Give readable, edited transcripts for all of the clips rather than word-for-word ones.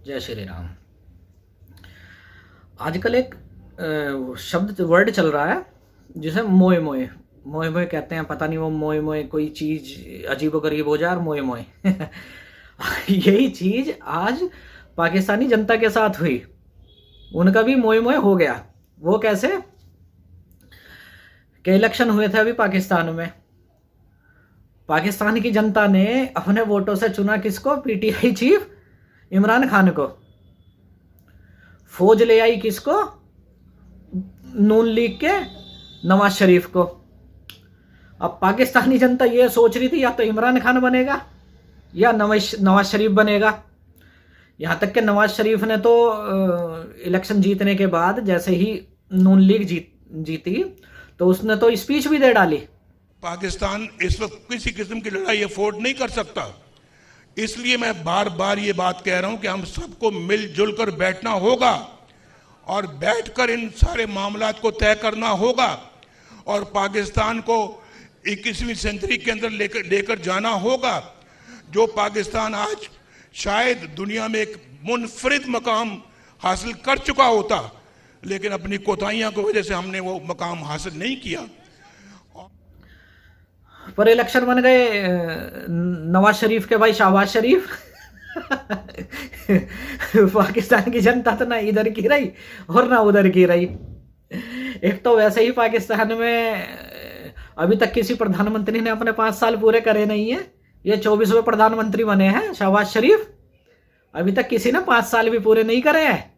जय श्री राम। आजकल एक शब्द वर्ड चल रहा है जिसे मोए मोए मोए मोए कहते हैं। पता नहीं वो मोए मोए कोई चीज अजीबोगरीब हो जाए और मोए मोए यही चीज आज पाकिस्तानी जनता के साथ हुई। उनका भी मोए मोए हो गया। वो कैसे के इलेक्शन हुए थे अभी पाकिस्तान में। पाकिस्तान की जनता ने अपने वोटों से चुना किसको? पीटीआई चीफ इमरान खान को। फौज ले आई किसको? नून लीग के नवाज शरीफ को। अब पाकिस्तानी जनता ये सोच रही थी या तो इमरान खान बनेगा या नवाज शरीफ बनेगा। यहां तक कि नवाज शरीफ ने तो इलेक्शन जीतने के बाद जैसे ही नून लीग जीती तो उसने तो स्पीच भी दे डाली। पाकिस्तान इस वक्त किसी किस्म की लड़ाई अफोर्ड नहीं कर सकता। इसलिए मैं बार बार ये बात कह रहा हूं कि हम सबको मिलजुल कर बैठना होगा और बैठकर इन सारे मामलात को तय करना होगा और पाकिस्तान को 21वीं सेंचुरी के अंदर लेकर जाना होगा। जो पाकिस्तान आज शायद दुनिया में एक मुनफरिद मकाम हासिल कर चुका होता, लेकिन अपनी कोताहियों की वजह से हमने वो मकाम हासिल नहीं किया। पर इलेक्शन बन गए नवाज शरीफ के भाई शहबाज शरीफ पाकिस्तान की जनता तो ना इधर की रही और ना उधर की रही। एक तो वैसे ही पाकिस्तान में अभी तक किसी प्रधानमंत्री ने अपने 5 साल पूरे करे नहीं है। ये 24वें प्रधानमंत्री बने हैं शहबाज शरीफ। अभी तक किसी ने 5 साल भी पूरे नहीं करे हैं।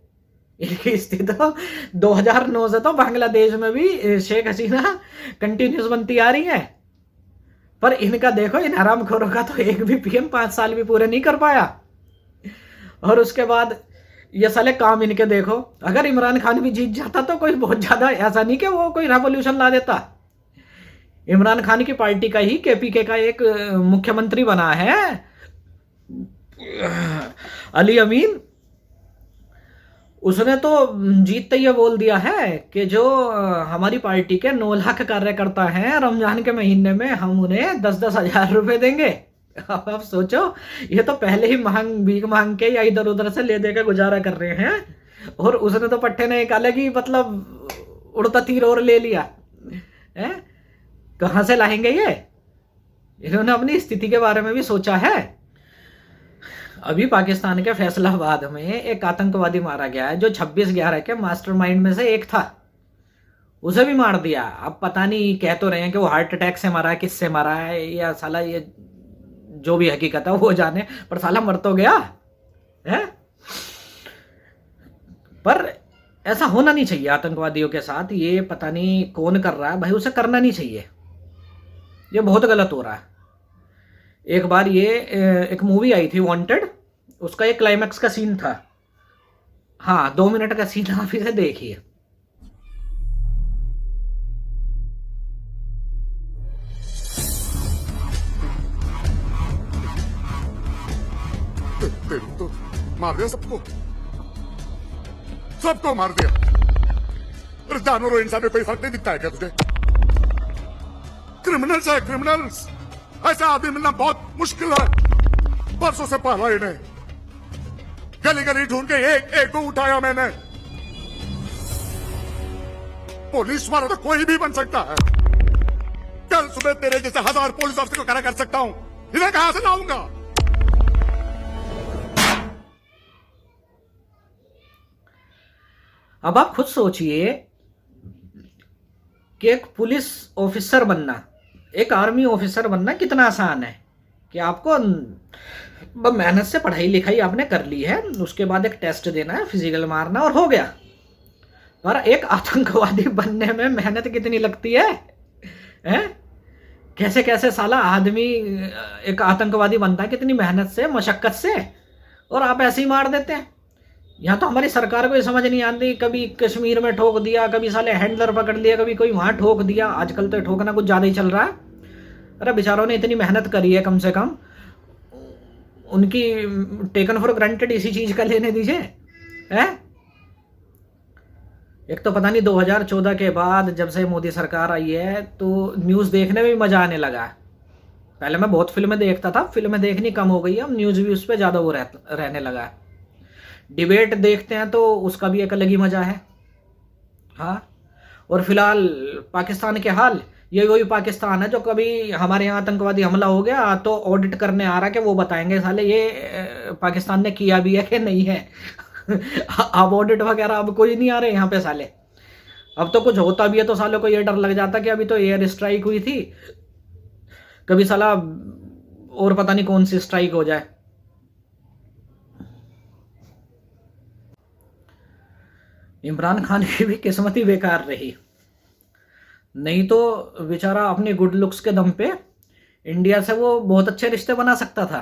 इनकी स्थिति तो 2009 से तो बांग्लादेश में भी शेख हसीना कंटिन्यूस बनती आ रही है। पर इनका देखो, इन हरामखोरों का तो एक भी पीएम 5 साल भी पूरे नहीं कर पाया। और उसके बाद ये साले काम इनके देखो। अगर इमरान खान भी जीत जाता तो कोई बहुत ज्यादा ऐसा नहीं कि वो कोई रेवोल्यूशन ला देता। इमरान खान की पार्टी का ही केपीके का एक मुख्यमंत्री बना है अली अमीन। उसने तो जीतते ये बोल दिया है कि जो हमारी पार्टी के 9 लाख कार्यकर्ता हैं, रमजान के महीने में हम उन्हें 10-10 हजार रुपए देंगे। अब आप सोचो, ये तो पहले ही भीख मांग के या इधर उधर से ले दे के गुजारा कर रहे हैं और उसने तो पट्टे ने एक अलग ही मतलब उड़ता तीर और ले लिया है। कहां से लाएंगे ये? इन्होंने अपनी स्थिति के बारे में भी सोचा है। अभी पाकिस्तान के फैसलाबाद में एक आतंकवादी मारा गया है जो 26/11 के मास्टरमाइंड में से एक था। उसे भी मार दिया। अब पता नहीं, कह तो रहे हैं कि वो हार्ट अटैक से मारा है, किससे मारा है, या साला ये जो भी हकीकत है वो जाने, पर साला मर तो गया है। पर ऐसा होना नहीं चाहिए आतंकवादियों के साथ। ये पता नहीं कौन कर रहा है भाई, उसे करना नहीं चाहिए। ये बहुत गलत हो रहा है। एक बार ये एक मूवी आई थी वांटेड, उसका एक क्लाइमैक्स का सीन था। हाँ, 2 मिनट का सीन आप इसे देखिए। तो मार दिया सबको, सबको मार दिया। अरे जानवरों इंसान में कोई फर्क नहीं दिखता है क्या तुझे? क्रिमिनल्स है क्रिमिनल्स। ऐसा आदमी मिलना बहुत मुश्किल है। परसों से पहला इन्हें गली गली ढूंढ के एक एक को उठाया मैंने। पुलिस वाला तो कोई भी बन सकता है। कल सुबह तेरे जैसे 1000 पुलिस ऑफिसर को खड़ा कर सकता हूं। इन्हें कहां से लाऊंगा? अब आप खुद सोचिए कि एक पुलिस ऑफिसर बनना, एक आर्मी ऑफिसर बनना कितना आसान है। कि आपको मेहनत से पढ़ाई लिखाई आपने कर ली है, उसके बाद एक टेस्ट देना है, फिजिकल मारना और हो गया। पर एक आतंकवादी बनने में मेहनत कितनी लगती है, हैं? कैसे कैसे साला आदमी एक आतंकवादी बनता है, कितनी मेहनत से, मशक्कत से, और आप ऐसे ही मार देते हैं। यहाँ तो हमारी सरकार को ये समझ नहीं आती। कभी कश्मीर में ठोक दिया, कभी साले हैंडलर पकड़ लिया, कभी कोई वहां ठोक दिया। आजकल तो ठोकना कुछ ज्यादा ही चल रहा है। अरे बेचारों ने इतनी मेहनत करी है, कम से कम उनकी टेकन फॉर ग्रांटेड इसी चीज का लेने दीजिए, है? एक तो पता नहीं 2014 के बाद जब से मोदी सरकार आई है तो न्यूज देखने में भी मजा आने लगा। पहले मैं बहुत फिल्में देखता था, फिल्में देखनी कम हो गई है, अब न्यूज भी उस पर ज्यादा वो रहने लगा है। डिबेट देखते हैं तो उसका भी एक अलग ही मजा है। हाँ, और फिलहाल पाकिस्तान के हाल, ये वही पाकिस्तान है जो कभी हमारे यहाँ आतंकवादी हमला हो गया तो ऑडिट करने आ रहा कि वो बताएंगे साले ये पाकिस्तान ने किया भी है कि नहीं है। अब ऑडिट वगैरह अब कोई नहीं आ रहे यहाँ पे साले। अब तो कुछ होता भी है तो सालों को ये डर लग जाता कि अभी तो एयर स्ट्राइक हुई थी, कभी साला और पता नहीं कौन सी स्ट्राइक हो जाए। इमरान खान की भी किस्मत ही बेकार रही, नहीं तो बेचारा अपने गुड लुक्स के दम पे इंडिया से वो बहुत अच्छे रिश्ते बना सकता था,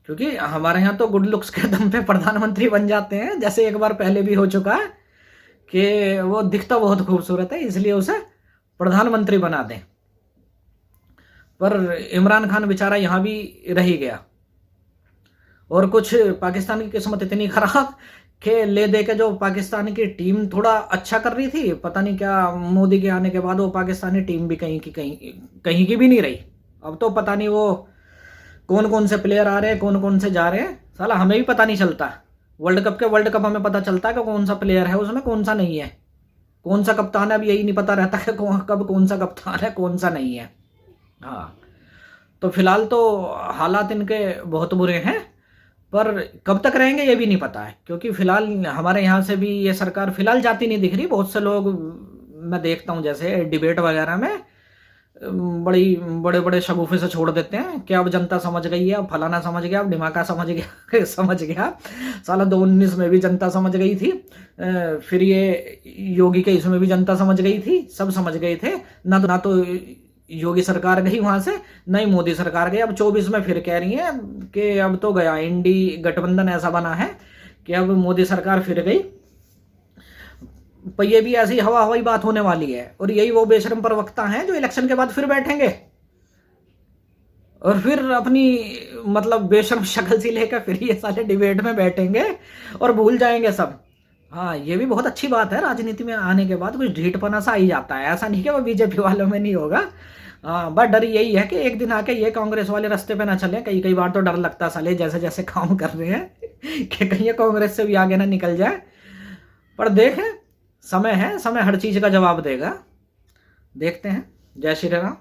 क्योंकि हमारे यहाँ तो गुड लुक्स के दम पे प्रधानमंत्री बन जाते हैं, जैसे एक बार पहले भी हो चुका है कि वो दिखता बहुत खूबसूरत है इसलिए उसे प्रधानमंत्री बना दें। पर इमरान खान बेचारा यहाँ भी रह ही गया। और कुछ पाकिस्तान की किस्मत इतनी खराब कि ले दे के जो पाकिस्तान की टीम थोड़ा अच्छा कर रही थी, पता नहीं क्या मोदी के आने के बाद वो पाकिस्तानी टीम भी कहीं की भी नहीं रही। अब तो पता नहीं वो कौन कौन से प्लेयर आ रहे हैं, कौन कौन से जा रहे हैं, साला हमें भी पता नहीं चलता। वर्ल्ड कप हमें पता चलता है कि कौन सा प्लेयर है उसमें, कौन सा नहीं है, कौन सा कप्तान है, अब यही नहीं पता रहता कि कब कौन सा कप्तान है कौन सा नहीं है। हाँ, तो फिलहाल तो हालात इनके बहुत बुरे हैं, पर कब तक रहेंगे ये भी नहीं पता है, क्योंकि फिलहाल हमारे यहाँ से भी ये सरकार फिलहाल जाती नहीं दिख रही। बहुत से लोग मैं देखता हूँ जैसे डिबेट वगैरह में बड़े बड़े शगुफे से छोड़ देते हैं कि अब जनता समझ गई है, अब फलाना समझ गया, अब ढिमाका समझ गया समझ गया। साला 2019 में भी जनता समझ गई थी, फिर ये योगी के इसमें भी जनता समझ गई थी, सब समझ गए थे। ना तो योगी सरकार गई वहां से, ना ही मोदी सरकार गई। अब 24 में फिर कह रही है कि अब तो गया, इंडी गठबंधन ऐसा बना है कि अब मोदी सरकार फिर गई। पर ये भी ऐसी हवा हवाई बात होने वाली है, और यही वो बेशरम प्रवक्ता हैं जो इलेक्शन के बाद फिर बैठेंगे और फिर अपनी मतलब बेशरम शक्ल सी लेकर फिर ये सारे डिबेट में बैठेंगे और भूल जाएंगे सब। हाँ, ये भी बहुत अच्छी बात है, राजनीति में आने के बाद कुछ ढीठपना सा आ ही जाता है। ऐसा नहीं कि वो बीजेपी वालों में नहीं होगा। हाँ, बट डर यही है कि एक दिन आके ये कांग्रेस वाले रास्ते पे ना चले। कई बार तो डर लगता साले जैसे जैसे काम कर रहे हैं कि कहीं ये कांग्रेस से भी आगे ना निकल जाए। पर देखें, समय है, समय हर चीज का जवाब देगा। देखते हैं। जय श्री राम।